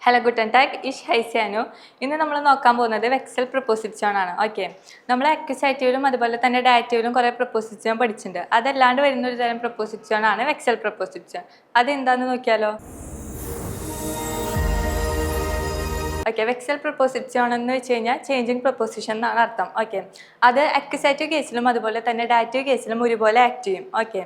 Hello Guten tag ഇഷ് ഹൈസ്യാനു. ഇന്ന് നമ്മൾ നോക്കാൻ പോകുന്നത് വെക്സൽ പ്രപ്പോസിഷൻ ആണ്. ഓക്കെ, നമ്മൾ അക്യൂസേറ്റീവിലും അതുപോലെ തന്നെ ഡാറ്റീവിലും കുറേ പ്രപ്പോസിഷൻ പഠിച്ചിട്ടുണ്ട്. അതല്ലാണ്ട് വരുന്ന ഒരു തരം പ്രപ്പോസിഷൻ ആണ് വെക്സൽ പ്രപ്പോസിഷൻ. അതെന്താണെന്ന് നോക്കിയാലോ. ഓക്കെ, വെക്സൽ പ്രപ്പോസിഷൻ എന്ന് വെച്ച് കഴിഞ്ഞാൽ ചേഞ്ചിങ് പ്രപ്പോസിഷൻ എന്നാണ് അർത്ഥം. ഓക്കെ, അത് അക്യൂസേറ്റീവ് കേസിലും അതുപോലെ തന്നെ ഡാറ്റീവ് കേസിലും ഒരുപോലെ ആക്ട് ചെയ്യും. ഓക്കെ,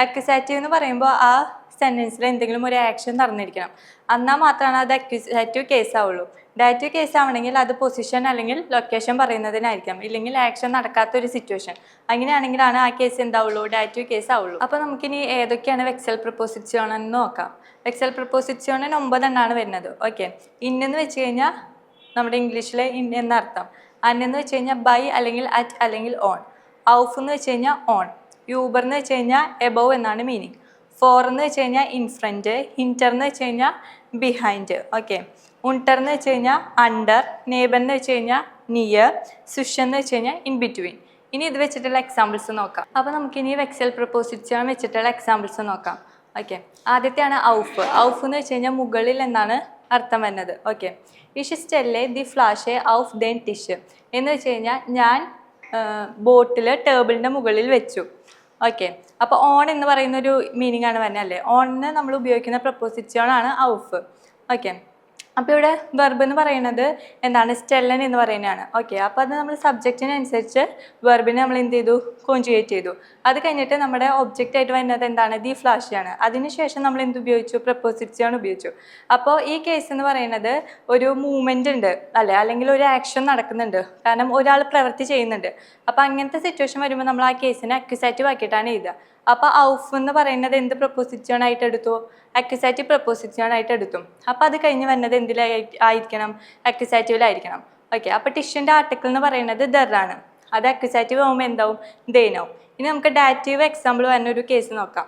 അക്യൂസേറ്റീവ് എന്ന് പറയുമ്പോൾ ആ സെൻറ്റൻസിൽ എന്തെങ്കിലും ഒരു ആക്ഷൻ നടന്നിരിക്കണം, എന്നാൽ മാത്രമാണ് അത് അക്യൂസേറ്റീവ് കേസ് ആവുള്ളൂ. ഡാറ്റീവ് കേസ് ആവണമെങ്കിൽ അത് പൊസിഷൻ അല്ലെങ്കിൽ ലൊക്കേഷൻ പറയുന്നതിനായിരിക്കാം, ഇല്ലെങ്കിൽ ആക്ഷൻ നടക്കാത്തൊരു സിറ്റുവേഷൻ. അങ്ങനെയാണെങ്കിലാണ് ആ കേസ് എന്താവുള്ളൂ, ഡാറ്റീവ് കേസ് ആവുള്ളൂ. അപ്പോൾ നമുക്കിനി ഏതൊക്കെയാണ് വെക്സൽ പ്രപ്പോസിഷൻ എന്ന് നോക്കാം. വെക്സൽ പ്രപ്പോസിഷൻ 9 എണ്ണമാണ് വരുന്നത്. ഓക്കെ, ഇന്നെന്ന് വെച്ച് കഴിഞ്ഞാൽ നമ്മുടെ ഇംഗ്ലീഷിലെ ഇൻ എന്നർത്ഥം. അന്നെന്ന് വെച്ച് കഴിഞ്ഞാൽ ബൈ അല്ലെങ്കിൽ അറ്റ് അല്ലെങ്കിൽ ഓൺ. ഔഫ് എന്ന് വെച്ച് കഴിഞ്ഞാൽ ഓൺ. യൂബർ എന്ന് വെച്ച് കഴിഞ്ഞാൽ എബവ് എന്നാണ് മീനിങ്. ഫോർ എന്ന് വെച്ച് കഴിഞ്ഞാൽ ഇൻ ഫ്രണ്ട്. ഹിൻറ്റർ എന്ന് വെച്ച് കഴിഞ്ഞാൽ ബിഹൈൻഡ്. ഓക്കെ, ഉണ്ടർ എന്ന് വെച്ച് കഴിഞ്ഞാൽ അണ്ടർ. നെയ്ബർ എന്ന് വെച്ച് കഴിഞ്ഞാൽ നിയർ. സുഷ് എന്ന് വെച്ച് കഴിഞ്ഞാൽ ഇൻ ബിറ്റ്വീൻ. ഇനി ഇത് വെച്ചിട്ടുള്ള എക്സാമ്പിൾസ് നോക്കാം. അപ്പോൾ നമുക്കിനി വെക്സൽ പ്രപ്പോസിഷൻ വെച്ചിട്ടുള്ള എക്സാമ്പിൾസ് നോക്കാം. ഓക്കെ, ആദ്യത്തെയാണ് ഔഫ്. ഔഫ് എന്ന് വെച്ച് കഴിഞ്ഞാൽ മുകളിൽ എന്നാണ് അർത്ഥം വരുന്നത്. ഓക്കെ, ഇഷ് സ്റ്റെല്ലെ ദി ഫ്ലാഷെ ഔഫ് ദെൻ ടിഷ് എന്ന് വെച്ച് കഴിഞ്ഞാൽ ഞാൻ ബോട്ടിൽ ടേബിളിൻ്റെ മുകളിൽ വെച്ചു. ഓക്കെ, അപ്പോൾ ഓൺ എന്ന് പറയുന്ന ഒരു മീനിങ് ആണ് വരുന്നത് അല്ലേ. ഓണിന് നമ്മൾ ഉപയോഗിക്കുന്ന പ്രപ്പോസിഷൻ ആണ് ഔഫ്. ഓക്കെ, അപ്പോൾ ഇവിടെ വെർബ് എന്ന് പറയുന്നത് എന്താണ്, സ്റ്റെല്ലൻ എന്ന് പറയുന്നതാണ്. ഓക്കെ, അപ്പോൾ അത് നമ്മൾ സബ്ജക്റ്റിനനുസരിച്ച് വെർബിനെ നമ്മൾ എന്ത് ചെയ്തു, കോൺജുഗേറ്റ് ചെയ്തു. അത് കഴിഞ്ഞിട്ട് നമ്മുടെ ഒബ്ജക്റ്റ് ആയിട്ട് വരുന്നത് എന്താണ്, ദി ഫ്ലാഷ് ആണ്. അതിനുശേഷം നമ്മൾ എന്ത് ഉപയോഗിച്ചു, പ്രപ്പോസിഷൻ ഉപയോഗിച്ചു. അപ്പോൾ ഈ കേസ് എന്ന് പറയുന്നത് ഒരു മൂവ്മെൻ്റ് ഉണ്ട് അല്ലേ, അല്ലെങ്കിൽ ഒരു ആക്ഷൻ നടക്കുന്നുണ്ട്, കാരണം ഒരാൾ പ്രവൃത്തി ചെയ്യുന്നുണ്ട്. അപ്പോൾ അങ്ങനത്തെ സിറ്റുവേഷൻ വരുമ്പോൾ നമ്മൾ ആ കേസിനെ അക്യൂസേറ്റീവ് ആക്കിയിട്ടാണ് എഴുതുക. അപ്പോൾ ഔഫ് എന്ന് പറയുന്നത് എന്ത് പ്രപ്പോസിഷൻ ആയിട്ട് എടുത്തു, അക്യൂസേറ്റീവ് പ്രപ്പോസിഷൻ ആയിട്ട് എടുത്തു. അപ്പോൾ അത് കഴിഞ്ഞ് വരുന്നത് എന്തിലായിരിക്കണം, അക്യൂസേറ്റീവിലായിരിക്കണം. ഓക്കെ, അപ്പോൾ ടിഷിൻ്റെ ആർട്ടിക്കിൾ എന്ന് പറയുന്നത് ദറാണ്. അത് അക്യൂസേറ്റീവ് ആകുമ്പോൾ എന്താവും, ദേനാവും. ഇനി നമുക്ക് ഡാറ്റീവ് എക്സാമ്പിൾ വരുന്ന ഒരു കേസ് നോക്കാം.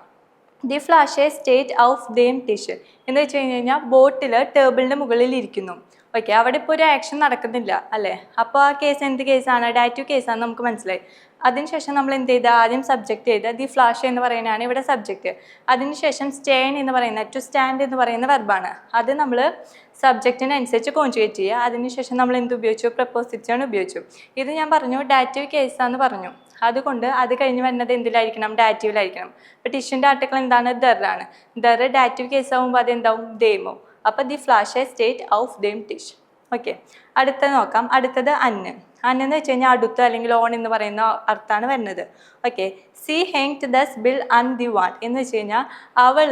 ദി ഫ്ലാഷെ സ്റ്റേറ്റ് ഔഫ് ദെയിം ടിഷ് എന്ന് വെച്ച് കഴിഞ്ഞാൽ ബോട്ടിൽ ടേബിളിൻ്റെ മുകളിൽ ഇരിക്കുന്നു. ഓക്കെ, അവിടെ ഇപ്പോൾ ഒരു ആക്ഷൻ നടക്കുന്നില്ല അല്ലേ. അപ്പോൾ ആ കേസ് എന്ത് കേസാണ്, ഡാറ്റീവ് കേസാണെന്ന് നമുക്ക് മനസ്സിലായി. അതിനുശേഷം നമ്മൾ എന്ത് ചെയ്താൽ ആദ്യം സബ്ജക്റ്റ് ചെയ്ത് ദി ഫ്ലാഷ് എന്ന് പറയുന്നതാണ് ഇവിടെ സബ്ജക്റ്റ്. അതിനുശേഷം സ്റ്റേൻ എന്ന് പറയുന്ന ടു സ്റ്റാൻഡ് എന്ന് പറയുന്ന വെർബാണ്. അത് നമ്മൾ സബ്ജക്റ്റിനനുസരിച്ച് കോൺജുഗേറ്റ് ചെയ്യുക. അതിനുശേഷം നമ്മൾ എന്ത് ഉപയോഗിച്ചു, പ്രപ്പോസിഷൻ ഉപയോഗിച്ചു. ഇത് ഞാൻ പറഞ്ഞു ഡാറ്റീവ് കേസാന്ന് പറഞ്ഞു. അതുകൊണ്ട് അത് കഴിഞ്ഞ് വരുന്നത് എന്തിലായിരിക്കണം, ഡാറ്റീവിലായിരിക്കണം. അപ്പോൾ ടിഷിൻ്റെ ആർട്ടിക്കിൾ എന്താണ്, ദറാണ്. ദർ ഡാറ്റീവ് കേസ് ആകുമ്പോൾ അതെന്താവും, ദേമോ. അപ്പോൾ ദി ഫ്ലാഷ് സ്റ്റേറ്റ് ഔഫ് ദെയിം ടിഷ്. ഓക്കെ, അടുത്തത് നോക്കാം. അടുത്തത് അന്ന്. അന്നെന്ന് വെച്ച് കഴിഞ്ഞാൽ അടുത്ത് അല്ലെങ്കിൽ ഓൺ എന്ന് പറയുന്ന അർത്ഥമാണ് വരുന്നത്. ഓക്കെ, സി ഹെങ്ഡ് ദസ് ബിൽ അൺ ദി വാൾ എന്ന് വെച്ച് കഴിഞ്ഞാൽ അവൾ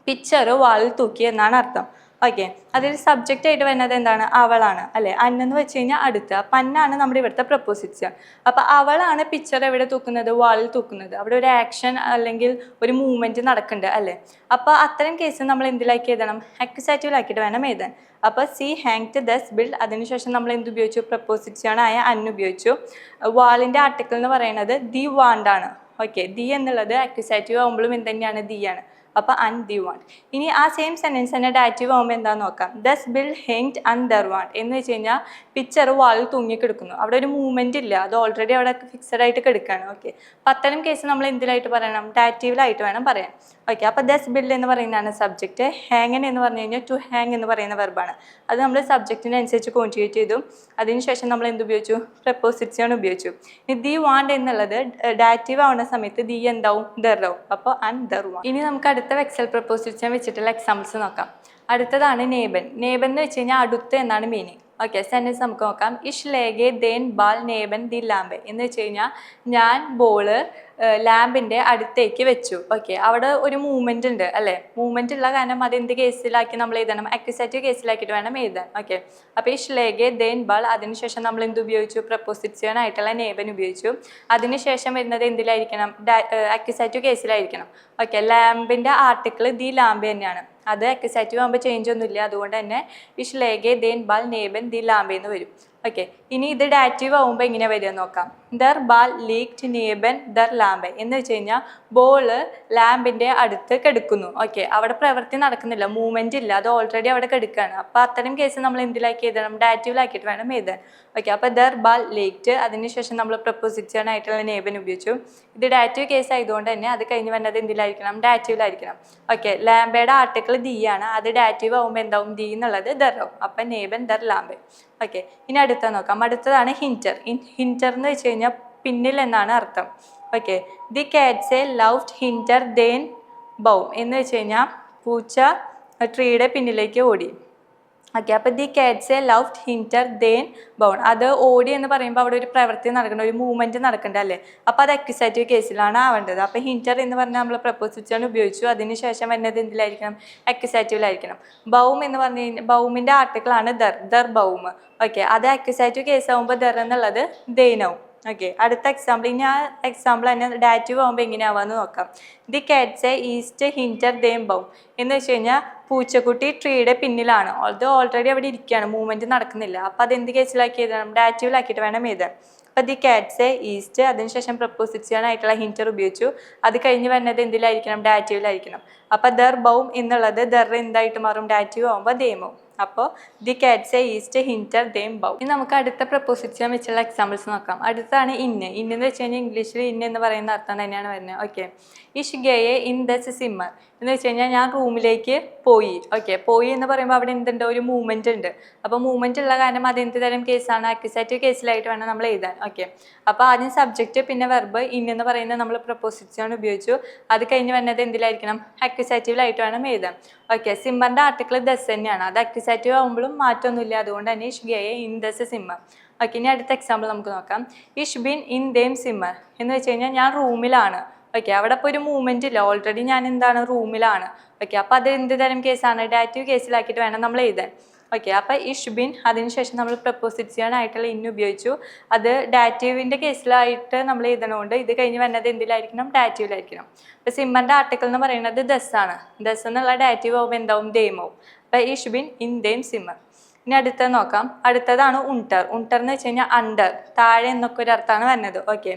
പിക്ചർ വാളിൽ തൂക്കി എന്നാണ് അർത്ഥം. ഓക്കെ, അതിൽ സബ്ജക്റ്റ് ആയിട്ട് വരുന്നത് എന്താണ്, അവളാണ് അല്ലേ. അന്നെന്ന് വെച്ച് കഴിഞ്ഞാൽ അടുത്ത്. അപ്പം അന്നാണ് നമ്മുടെ ഇവിടുത്തെ പ്രപ്പോസിഷൻ. അപ്പോൾ അവളാണ് പിക്ചർ എവിടെ തൂക്കുന്നത്, വാളിൽ തൂക്കുന്നത്. അവിടെ ഒരു ആക്ഷൻ അല്ലെങ്കിൽ ഒരു മൂവ്മെൻറ്റ് നടക്കുന്നുണ്ട് അല്ലേ. അപ്പോൾ അത്തരം കേസ് നമ്മൾ എന്തിലാക്കി എഴുതണം, അക്യൂസേറ്റീവിലാക്കിയിട്ട് വേണം എഴുതാൻ. അപ്പോൾ സി ഹാങ്ഡ് ദസ് ബിൽ, അതിനുശേഷം നമ്മൾ എന്ത് ഉപയോഗിച്ചു, പ്രപ്പോസിഷനായ അന്ന് ഉപയോഗിച്ചു. വാളിൻ്റെ ആർട്ടിക്കിൾ എന്ന് പറയുന്നത് ദി വാണ്ടാണ്. ഓക്കെ, ദി എന്നുള്ളത് അക്യൂസേറ്റീവ് ആകുമ്പോഴും എന്ത് തന്നെയാണ്, ദി ആണ്. അപ്പോൾ അൺ ദി വാണ്ട്. ഇനി ആ സെയിം സെൻറ്റൻസ് തന്നെ ഡാറ്റീവ് ആകുമ്പോൾ എന്താണെന്ന് നോക്കാം. ദസ് ബിൽ ഹെങ്ഡ് അൺ ദർ വാണ്ട് എന്ന് വെച്ച് കഴിഞ്ഞാൽ പിക്ചർ വാളിൽ തൂങ്ങിക്കിടക്കുന്നു. അവിടെ ഒരു മൂവ്മെൻറ്റ് ഇല്ല, അത് ഓൾറെഡി അവിടെ ഫിക്സഡ് ആയിട്ട് കിടക്കുകയാണ്. ഓക്കെ, അപ്പം അത്തരം കേസ് നമ്മൾ എന്തിലായിട്ട് പറയണം, ഡാറ്റീവിലായിട്ട് വേണം പറയാൻ. ഓക്കെ, അപ്പോൾ ദസ് ബിൽ എന്ന് പറയുന്നതാണ് സബ്ജക്റ്റ്. ഹാങ്ങൻ എന്ന് പറഞ്ഞു കഴിഞ്ഞാൽ ടു ഹാങ് എന്ന് പറയുന്ന വെർബാണ്. അത് നമ്മൾ സബ്ജക്റ്റിനനുസരിച്ച് കോൺജുഗേറ്റ് ചെയ്തു. അതിനുശേഷം നമ്മൾ എന്ത് ഉപയോഗിച്ചു, പ്രപ്പോസിഷൻ ഉപയോഗിച്ചു. ഇനി ദി വാണ്ട് എന്നുള്ളത് ഡാറ്റീവ് ആവുന്ന സമയത്ത് ദി എന്താവും, ദറാവും. അപ്പോൾ അൺ ദർ വാണ്ട്. ഇനി നമുക്ക് അടുത്ത വെക്സൽ പ്രപ്പോസിഷൻ വെച്ചിട്ടുള്ള എക്സാമ്പിൾസ് നോക്കാം. അടുത്തതാണ് നേബൻ. നേബൻ എന്ന് വെച്ച് കഴിഞ്ഞാൽ അടുത്ത് എന്നാണ് മീനിങ്. ഓക്കെ, സെൻറ്റൻസ് നമുക്ക് നോക്കാം. ഇഷ് ലേഗെ ദേൻ ബാൽ നേബൻ ദി ലാംബെ എന്ന് വെച്ച് കഴിഞ്ഞാൽ ഞാൻ ബോള് ലാമ്പിൻ്റെ അടുത്തേക്ക് വെച്ചു. ഓക്കെ, അവിടെ ഒരു മൂവ്മെൻറ്റ് ഉണ്ട് അല്ലേ. മൂവ്മെൻറ്റ് ഉള്ള കാരണം അതെന്ത് കേസിലാക്കി നമ്മൾ എഴുതണം, അക്യൂസേറ്റീവ് കേസിലാക്കിയിട്ട് വേണം എഴുതാൻ. ഓക്കെ, അപ്പോൾ ഇഷ് ലേഗെ ദേൻ ബാൾ, അതിനുശേഷം നമ്മൾ എന്ത് ഉപയോഗിച്ചു, പ്രപ്പോസിഷൻ ആയിട്ടുള്ള നേബൻ ഉപയോഗിച്ചു. അതിനുശേഷം വരുന്നത് എന്തിലായിരിക്കണം, accusative കേസിലായിരിക്കണം. Okay, ലാമ്പിൻ്റെ article the lamp തന്നെയാണ്. അത് അക്യൂസേറ്റീവ് ആകുമ്പോൾ ചേഞ്ച് ഒന്നുമില്ല. അതുകൊണ്ട് തന്നെ ഇഷ് ലേഗെ ദേൻ ബാൽ നേബൻ ദി ലാംബെ എന്ന് വരും. ഓക്കെ, ഇനി ഇത് ഡാറ്റീവ് ആകുമ്പോൾ എങ്ങനെ വരിക നോക്കാം. There Bal leaked നിയബൻ there Lanba എന്ന് വെച്ച് കഴിഞ്ഞാൽ ബോള് ലാമ്പിൻ്റെ അടുത്ത് കിടക്കുന്നു. ഓക്കെ, അവിടെ പ്രവൃത്തി നടക്കുന്നില്ല, മൂവ്മെൻറ്റ് ഇല്ല, അത് ഓൾറെഡി അവിടെ കിടക്കുകയാണ്. അപ്പോൾ അത്തരം കേസ് നമ്മൾ എന്തിലാക്കി എഴുതണം? ഡാറ്റീവിലാക്കിയിട്ട് വേണം എഴുതാൻ. ഓക്കെ, അപ്പോൾ ദർ ബാൽ ലീക്ഡ്, അതിനുശേഷം നമ്മൾ പ്രപ്പോസിഷൻ ആയിട്ടുള്ള നേബൻ ഉപയോഗിച്ചു. ഇത് ഡാറ്റീവ് കേസ് ആയതുകൊണ്ട് തന്നെ അത് കഴിഞ്ഞ് വന്നത് എന്തിലായിരിക്കണം? ഡാറ്റീവിലായിരിക്കണം. ഓക്കെ, ലാംബയുടെ ആർട്ടിക്കിൾ ദി ആണ്, അത് ഡാറ്റീവ് ആകുമ്പോൾ എന്താവും? ദി എന്നുള്ളത് ദർ ആവും. അപ്പം നേബൻ ദർ ലാംബെ. ഓക്കെ, ഇനി അടുത്ത നോക്കാം. അടുത്തതാണ് ഹിൻറ്റർ. ഹിൻറ്റർ എന്ന് വെച്ച് കഴിഞ്ഞാൽ പിന്നിൽ എന്നാണ് അർത്ഥം. ഓക്കെ, ദി കാറ്റ്സ് ലവ്ഡ് ഹിൻറ്റർ ദേൻ ബൗം എന്ന് വെച്ച് കഴിഞ്ഞാൽ പൂച്ച ട്രീയുടെ പിന്നിലേക്ക് ഓടി. ഓക്കെ, അപ്പോൾ ദി കാറ്റ്സ് ലവ്ഡ് ഹിൻറ്റർ ദേൻ ബൗൺ, അത് ഓടി എന്ന് പറയുമ്പോൾ അവിടെ ഒരു പ്രവൃത്തി നടക്കണം, ഒരു മൂവ്മെൻറ്റ് നടക്കണ്ട അല്ലേ? അപ്പോൾ അത് അക്യൂസേറ്റീവ് കേസിലാണ് ആവേണ്ടത്. അപ്പോൾ ഹിൻറ്റർ എന്ന് പറഞ്ഞാൽ നമ്മൾ പ്രപ്പോസിഷൻ ഉപയോഗിച്ചു, അതിന് ശേഷം വരുന്നത് എന്തിലായിരിക്കണം? അക്യൂസേറ്റീവിലായിരിക്കണം. ബൗം എന്ന് പറഞ്ഞു കഴിഞ്ഞാൽ ബൗമിൻ്റെ ആർട്ടിക്കിളാണ് ദർ, ദർ ബൗം. ഓക്കെ, അത് അക്യൂസേറ്റീവ് കേസ് ആകുമ്പോൾ ദർ എന്നുള്ളത് ദേനാവും. ഓക്കെ, അടുത്ത എക്സാമ്പിൾ. ഇനി ആ എക്സാമ്പിൾ തന്നെ ഡാറ്റീവ് ആകുമ്പോൾ എങ്ങനെയാവാന്ന് നോക്കാം. ദി കാറ്റ്സ് ഈസ്റ്റ് ഹിൻറ്റർ ദേം ബൗം എന്ന് വെച്ച് കഴിഞ്ഞാൽ പൂച്ചക്കുട്ടി ട്രീയുടെ പിന്നിലാണ്, അത് ഓൾറെഡി അവിടെ ഇരിക്കുകയാണ്, മൂവ്മെൻറ്റ് നടക്കുന്നില്ല. അപ്പോൾ അത് എന്ത് കേസിലാക്കി എഴുതണം? ഡാറ്റീവിലാക്കിയിട്ട് വേണം എഴുതാൻ. അപ്പോൾ ദി കാറ്റ്സ് ഈസ്റ്റ്, അതിനുശേഷം പ്രപ്പോസിഷൻ ആയിട്ടുള്ള ഹിൻറ്റർ ഉപയോഗിച്ചു, അത് കഴിഞ്ഞ് വരുന്നത് എന്തിലായിരിക്കണം? ഡാറ്റീവിലായിരിക്കണം. അപ്പോൾ ദർ ബൗം എന്നുള്ളത് ദർ എന്തായിട്ട് മാറും? ഡാറ്റീവ് ആകുമ്പോൾ ദേമാവും. അപ്പോൾ ദി കാറ്റ്സ് ഈസ്റ്റ് ഹിൻറ്റർ ദേം ബൗം. ഇനി നമുക്ക് അടുത്ത പ്രപ്പോസിഷൻ വെച്ചുള്ള എക്സാമ്പിൾസ് നോക്കാം. അടുത്താണ് ഇന്ന്. ഇന്നെന്ന് വെച്ച് കഴിഞ്ഞാൽ ഇംഗ്ലീഷിൽ ഇന്ന് എന്ന് പറയുന്ന അർത്ഥം തന്നെയാണ് വരുന്നത്. ഓക്കെ, ഇഷ് ഗയെ ഇൻ ദസ് സിമ്മർ എന്ന് വെച്ച് കഴിഞ്ഞാൽ ഞാൻ റൂമിലേക്ക് പോയി. ഓക്കെ, പോയി എന്ന് പറയുമ്പോൾ അവിടെ എന്തുണ്ട്? ഒരു മൂവ്മെൻറ്റ് ഉണ്ട്. അപ്പോൾ മൂവ്മെൻറ്റ് ഉള്ള കാരണം അത് എന്ത് തരം കേസാണ്? അക്യൂസേറ്റീവ് കേസിലായിട്ട് വേണം നമ്മൾ എഴുതാൻ. ഓക്കെ, അപ്പോൾ ആദ്യം സബ്ജക്റ്റ് പിന്നെ വെർബ് ഇന്നെന്ന് പറയുന്നത് നമ്മൾ പ്രപ്പോസിഷൻ ഉപയോഗിച്ചു, അത് കഴിഞ്ഞ് വരുന്നത് എന്തിലായിരിക്കണം? അക്യൂസേറ്റീവിലായിട്ട് വേണം എഴുതാൻ. ഓക്കെ, സിമ്മറിൻ്റെ ആർട്ടിക്കിൾ ദസ് തന്നെയാണ്, അത് അക്യൂസേറ്റീവ് ആകുമ്പോഴും മാറ്റമൊന്നുമില്ല, അതുകൊണ്ട് തന്നെ ഇഷ് ഗയെ ഇൻ ദസ് സിമ്മർ. ഓക്കെ, ഇനി അടുത്ത എക്സാമ്പിൾ നമുക്ക് നോക്കാം. ഇഷ് ബിൻ ഇൻ ദേം സിമ്മർ എന്ന് വെച്ച് കഴിഞ്ഞാൽ ഞാൻ റൂമിലാണ്. ഓക്കെ, അവിടെ ഇപ്പോൾ ഒരു മൂവ്മെൻറ്റ് ഇല്ല, ഓൾറെഡി ഞാൻ എന്താണ്? റൂമിലാണ്. ഓക്കെ, അപ്പോൾ അത് എന്ത് തരം കേസാണ്? ഡാറ്റീവ് കേസിലാക്കിയിട്ട് വേണം നമ്മൾ എഴുതാൻ. ഓക്കെ, അപ്പോൾ ഇഷ് ബിൻ, അതിനുശേഷം നമ്മൾ പ്രപ്പോസിഷൻ ആയിട്ടുള്ള ഇന്ന് ഉപയോഗിച്ചു, അത് ഡാറ്റീവിൻ്റെ കേസിലായിട്ട് നമ്മൾ എഴുതണതുകൊണ്ട് ഇത് കഴിഞ്ഞ് വരുന്നത് എന്തിലായിരിക്കണം? ഡാറ്റീവിലായിരിക്കണം. അപ്പോൾ സിമ്മറിൻ്റെ ആർട്ടിക്കിൾ എന്ന് പറയുന്നത് ദസ് ആണ്, ദസ് എന്നുള്ള ഡാറ്റീവ് ആവുമ്പോൾ എന്താവും? ദേമാവും. അപ്പോൾ ഇഷ് ബിൻ ഇൻ ദേം സിമ്മർ. ഇനി അടുത്തത് നോക്കാം. അടുത്തതാണ് ഉണ്ടർ. ഉണ്ടർ എന്ന് വെച്ച് കഴിഞ്ഞാൽ അണ്ടർ, താഴെ എന്നൊക്കെ ഒരു അർത്ഥമാണ് വരുന്നത്. ഓക്കെ,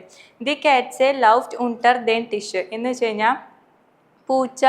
ദി കാറ്റ്സ് ലവ്ഡ് ഉണ്ടർ ദേൻ ടിഷ് എന്ന് വെച്ച് കഴിഞ്ഞാൽ പൂച്ച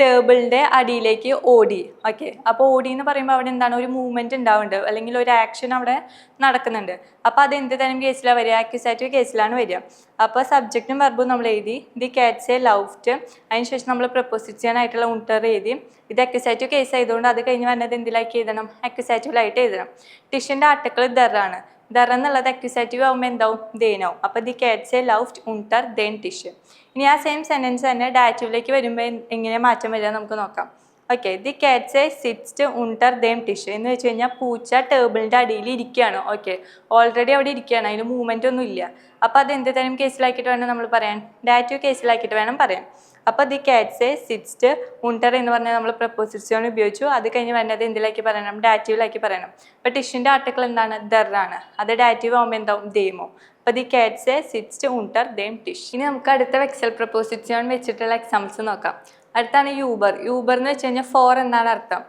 ടേബിളിൻ്റെ അടിയിലേക്ക് ഓടി. ഓക്കെ, അപ്പോൾ ഓടി എന്ന് പറയുമ്പോൾ അവിടെ എന്താണ്? ഒരു മൂവ്മെൻറ്റ് ഉണ്ടാവുന്നുണ്ട്, അല്ലെങ്കിൽ ഒരു ആക്ഷൻ അവിടെ നടക്കുന്നുണ്ട്. അപ്പോൾ അത് എന്ത് തരം കേസിലാണ് വരിക? അക്യൂസേറ്റീവ് കേസിലാണ് വരിക. അപ്പോൾ സബ്ജക്റ്റും വെർബും നമ്മൾ എഴുതി, ദി കാറ്റ്സ് ലവ്ഡ്, അതിനുശേഷം നമ്മൾ പ്രപ്പോസിഷൻ ആയിട്ടുള്ള ഉണ്ടർ എഴുതി. ഇത് അക്യൂസേറ്റീവ് കേസ് ആയതുകൊണ്ട് അത് കഴിഞ്ഞ് വരുന്നത് എന്തിലാക്കി എഴുതണം? അക്യൂസേറ്റീവിലായിട്ട് എഴുതണം. ടിഷിൻ്റെ ആർട്ടിക്കിൾ ദർ ആണ്, ദർ എന്നുള്ളത് അക്യൂസേറ്റീവ് ആകുമ്പോൾ എന്താവും? ദേനാവും. അപ്പോൾ ദി കാറ്റ്സ് ലവ്ഡ് ഉണ്ടർ ദേൻ ടിഷ്. ഇനി ആ സെയിം സെൻറ്റൻസ് തന്നെ ഡാറ്റീവിലേക്ക് വരുമ്പോൾ എങ്ങനെ മാറ്റം വരിക നമുക്ക് നോക്കാം. ഓക്കെ, ദി കാറ്റ്സ് സിറ്റ്സ് ഉണ്ടർ ദേം ടിഷ് എന്ന് വെച്ച് കഴിഞ്ഞാൽ പൂച്ച ടേബിളിൻ്റെ അടിയിൽ ഇരിക്കുകയാണ്. ഓക്കെ, ഓൾറെഡി അവിടെ ഇരിക്കുകയാണ്, അതിന് മൂവ്മെൻ്റ് ഒന്നും ഇല്ല. അപ്പോൾ അത് എന്ത് തരം കേസിലാക്കിയിട്ട് വേണം നമ്മൾ പറയാൻ? ഡാറ്റീവ് കേസിലാക്കിയിട്ട് വേണം പറയാൻ. അപ്പോൾ ദി കാറ്റ്സ് സിറ്റ്സ് ഉണ്ടർ എന്ന് പറഞ്ഞാൽ നമ്മൾ പ്രപ്പോസിഷൻ ഉപയോഗിച്ചു, അത് കഴിഞ്ഞ് വരുന്നത് എന്തിലാക്കി പറയണം? ഡാറ്റീവിലാക്കി പറയണം. അപ്പോൾ ടിഷിൻ്റെ ആർട്ടിക്കിൾ എന്താണ്? ദർ ആണ്, അത് ഡാറ്റീവ് ആകുമ്പോൾ എന്താവും? ദേമോ. അപ്പോൾ ദി കാറ്റ്സ് സിറ്റ്സ് ഉണ്ടർ ദേം ടിഷ്. ഇനി നമുക്ക് അടുത്ത വെക്സൽ പ്രപ്പോസിഷൻ വെച്ചിട്ടുള്ള എക്സാമ്പിൾസ് നോക്കാം. അടുത്താണ് യൂബർ. യൂബർ എന്ന് വെച്ച് കഴിഞ്ഞാൽ ഫോർ എന്നാണ് അർത്ഥം.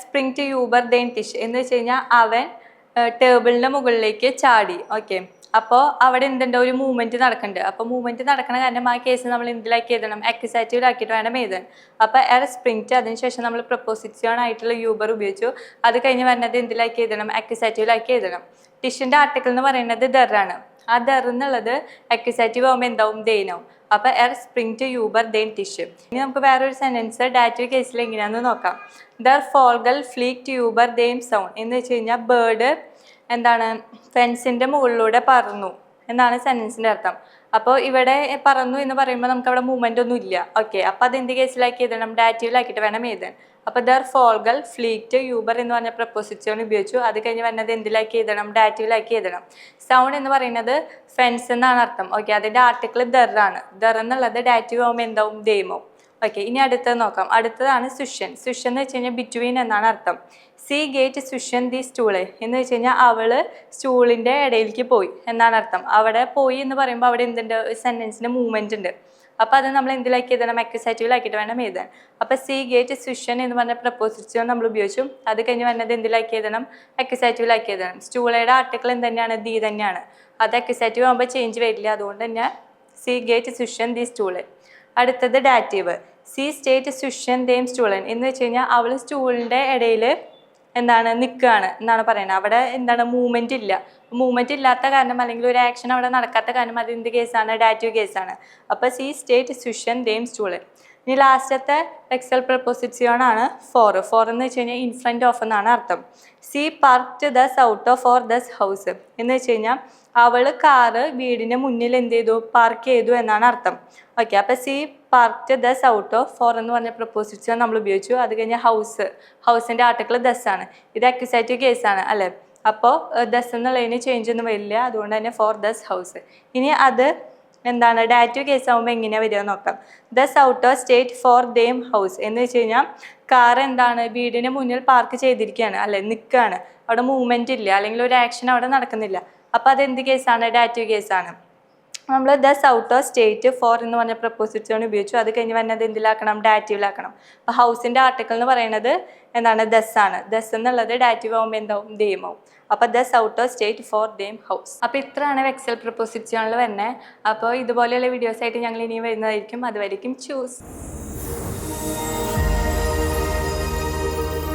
സ്പ്രിങ് ടു യൂബർ ദേൻ ടിഷ് എന്ന് വെച്ച് കഴിഞ്ഞാൽ അവൻ ടേബിളിൻ്റെ മുകളിലേക്ക് ചാടി. ഓക്കെ, അപ്പോൾ അവിടെ എന്തുണ്ട്? ഒരു മൂവ്മെൻറ്റ് നടക്കുന്നുണ്ട്. അപ്പോൾ മൂവ്മെൻറ്റ് നടക്കുന്ന കാരണം ആ കേസ് നമ്മൾ എന്തിലാക്കി എഴുതണം? അക്യൂസേറ്റീവിലാക്കിയിട്ട് വേണം എഴുതാൻ. അപ്പോൾ സ്പ്രിങ് ടു, അതിനുശേഷം നമ്മൾ പ്രപ്പോസിഷൻ ആയിട്ടുള്ള യൂബർ ഉപയോഗിച്ചു, അത് കഴിഞ്ഞ് വരുന്നത് എന്തിലാക്കി എഴുതണം? അക്യൂസേറ്റീവിലാക്കി എഴുതണം. ടിഷിൻ്റെ ആർട്ടിക്കിൾ എന്ന് പറയുന്നത് ദർ ആണ്, ആ ദർ എന്നുള്ളത് അക്യൂസേറ്റീവ് ആകുമ്പോൾ എന്താവും? ദേനാവും. അപ്പോൾ സ്പ്രിങ് ടു യൂബർ ദേൻ ടിഷ്. ഇനി നമുക്ക് വേറൊരു സെൻറ്റൻസ് ഡാറ്റീവ് കേസിൽ എങ്ങനെയാണെന്ന് നോക്കാം. ദർ ഫോൾഗൽ ഫ്ലീക്ക് ടു യൂബർ ദേം സൗണ്ട് എന്ന് വെച്ച് കഴിഞ്ഞാൽ ബേർഡ് എന്താണ്? ഫെൻസിൻ്റെ മുകളിലൂടെ പറന്നു എന്നാണ് സെൻറ്റൻസിൻ്റെ അർത്ഥം. അപ്പോൾ ഇവിടെ പറന്നു എന്ന് പറയുമ്പോൾ നമുക്ക് അവിടെ മൂവ്മെൻ്റ് ഒന്നും ഇല്ല. ഓക്കെ, അപ്പോൾ അത് എന്ത് കേസിലാക്കി എഴുതണം? ഡാറ്റീവിലാക്കിയിട്ട് വേണം എഴുതാൻ. അപ്പോൾ ദർ ഫോൾഗൽ ഫ്ലീക്റ്റ് യൂബർ എന്ന് പറഞ്ഞ പ്രപ്പോസിഷൻ ഉപയോഗിച്ചു, അത് കഴിഞ്ഞ് വരുന്നത് എന്തിലാക്കി എഴുതണം? ഡാറ്റീവിലാക്കി എഴുതണം. സൗണ്ട് എന്ന് പറയുന്നത് ഫെൻസ് എന്നാണ് അർത്ഥം. ഓക്കെ, അതിൻ്റെ ആർട്ടിക്കിൾ ദർ ആണ്, ദർ എന്നുള്ളത് ഡാറ്റീവ് ആകുമ്പോൾ എന്താവും? ദേമോ. ഓക്കെ, ഇനി അടുത്തത് നോക്കാം. അടുത്തതാണ് സുഷൻ. സുഷൻ എന്ന് വെച്ച് കഴിഞ്ഞാൽ ബിറ്റ്വീൻ എന്നാണ് അർത്ഥം. C gate Sushan the stool എന്ന് വെച്ച് കഴിഞ്ഞാൽ അവൾ സ്റ്റൂളിൻ്റെ ഇടയിലേക്ക് പോയി എന്നാണ് അർത്ഥം. അവിടെ പോയി എന്ന് പറയുമ്പോൾ അവിടെ എന്തുണ്ട്? സെൻറ്റൻസിൻ്റെ മൂവ്മെൻറ്റ് ഉണ്ട്. അപ്പോൾ അത് നമ്മൾ എന്തിലാക്കി എഴുതണം? അക്യൂസാറ്റീവിലാക്കിയിട്ട് വേണം എഴുതാൻ. അപ്പോൾ സി ഗേറ്റ് സ്വിഷൻ എന്ന് പറഞ്ഞ പ്രപ്പോസിഷൻ നമ്മൾ ഉപയോഗിച്ചു. അത് കഴിഞ്ഞ് വന്നത് എന്തിലാക്കി എഴുതണം? അക്യൂസാറ്റീവിലാക്കി എഴുതണം. സ്റ്റൂളയുടെ ആർട്ടിക്കിൾ എന്ത് തന്നെയാണ്? ദി തന്നെയാണ്. അത് അക്യൂസാറ്റീവ് ആകുമ്പോൾ ചേഞ്ച് വരില്ല. അതുകൊണ്ട് തന്നെ സി ഗേറ്റ് സ്വിഷൻ ദി സ്റ്റൂളൻ. അടുത്തത് ഡാറ്റീവ്. സി സ്റ്റേറ്റ് സ്വിഷൻ ദെയിം സ്റ്റൂളൻ എന്ന് വെച്ച് കഴിഞ്ഞാൽ അവൾ സ്റ്റൂളിൻ്റെ ഇടയിൽ എന്താണ് നിൽക്കുകയാണ് എന്നാണ് പറയുന്നത്. അവിടെ എന്താണ് മൂവ്മെൻറ്റ് ഇല്ല. മൂവ്മെൻറ്റ് ഇല്ലാത്ത കാരണം അല്ലെങ്കിൽ ഒരു ആക്ഷൻ അവിടെ നടക്കാത്ത കാരണം അത് എന്ത് കേസാണ്? ഡാറ്റീവ് കേസാണ്. അപ്പോൾ സി സ്റ്റേറ്റ് സ്വിഷൻ ദെയിം സ്റ്റൂളൻ. ഇനി ലാസ്റ്റത്തെ വെക്സൽ പ്രപ്പോസിഷൻ ആണ് ഫോർ. ഫോർ എന്ന് വെച്ച് കഴിഞ്ഞാൽ ഇൻ ഫ്രണ്ട് ഓഫ് എന്നാണ് അർത്ഥം. സി പാർക്ക്ഡ് ദസ് ഔട്ട് ഓഫ് ഫോർ ദസ് ഹൗസ് എന്ന് വെച്ച് കഴിഞ്ഞാൽ അവൾ കാറ് വീടിൻ്റെ മുന്നിൽ എന്ത് ചെയ്തു? പാർക്ക് ചെയ്തു എന്നാണ് അർത്ഥം. ഓക്കെ, അപ്പോൾ സി പാർക്ക്ഡ് ദസ് ഔട്ട് ഓഫ് ഫോർ എന്ന് പറഞ്ഞ പ്രപ്പോസിഷൻ നമ്മൾ ഉപയോഗിച്ചു. അത് കഴിഞ്ഞാൽ ഹൗസിൻ്റെ ആർട്ടിക്കിൾ ദസ് ആണ്. ഇത് അക്യൂസാറ്റീവ് കേസാണ് അല്ലേ? അപ്പോൾ ദസ് എന്നുള്ളതിന് ചേഞ്ച് ഒന്നും വരില്ല. അതുകൊണ്ട് തന്നെ ഫോർ ദസ് ഹൗസ്. ഇനി അത് എന്താണ്? ഡാറ്റീവ് കേസ് ആകുമ്പോൾ എങ്ങനെയാണ് വരിക നോക്കാം. ദസ് ഔട്ട് ഓഫ് സ്റ്റേറ്റ് ഫോർ ദെയിം ഹൗസ് എന്ന് വെച്ച് കഴിഞ്ഞാൽ കാർ എന്താണ്? വീടിന് മുന്നിൽ പാർക്ക് ചെയ്തിരിക്കുകയാണ് അല്ലെ? നിൽക്കുകയാണ്. അവിടെ മൂവ്മെൻറ്റ് ഇല്ല അല്ലെങ്കിൽ ഒരു ആക്ഷൻ അവിടെ നടക്കുന്നില്ല. അപ്പോൾ അത് എന്ത് കേസാണ്? ഡാറ്റീവ് കേസാണ്. നമ്മൾ ദസ് ഔട്ട് ഓഫ് സ്റ്റേറ്റ് ഫോർ എന്ന് പറഞ്ഞ പ്രപ്പോസിഷൻ ഉപയോഗിച്ചു. അത് കഴിഞ്ഞ് വന്നത് എന്തിലാക്കണം? ഡാറ്റീവിലാക്കണം. അപ്പോൾ ഹൗസിൻ്റെ ആർട്ടിക്കിൾ എന്ന് പറയുന്നത് എന്താണ്? ദസ് ആണ്. ദസ് എന്നുള്ളത് ഡാറ്റീവ് ആകുമ്പോൾ എന്താവും? ദെയിം ആവും. അപ്പോൾ ദസ് ഔട്ട് ഓഫ് സ്റ്റേറ്റ് ഫോർ ദെയിം ഹൗസ്. അപ്പോൾ ഇത്രയാണ് വെക്സൽ പ്രപ്പോസിഷനിൽ വരുന്നത്. അപ്പോൾ ഇതുപോലെയുള്ള വീഡിയോസായിട്ട് ഞങ്ങൾ ഇനിയും വരുന്നതായിരിക്കും. അതുവരെയും ചൂസ്.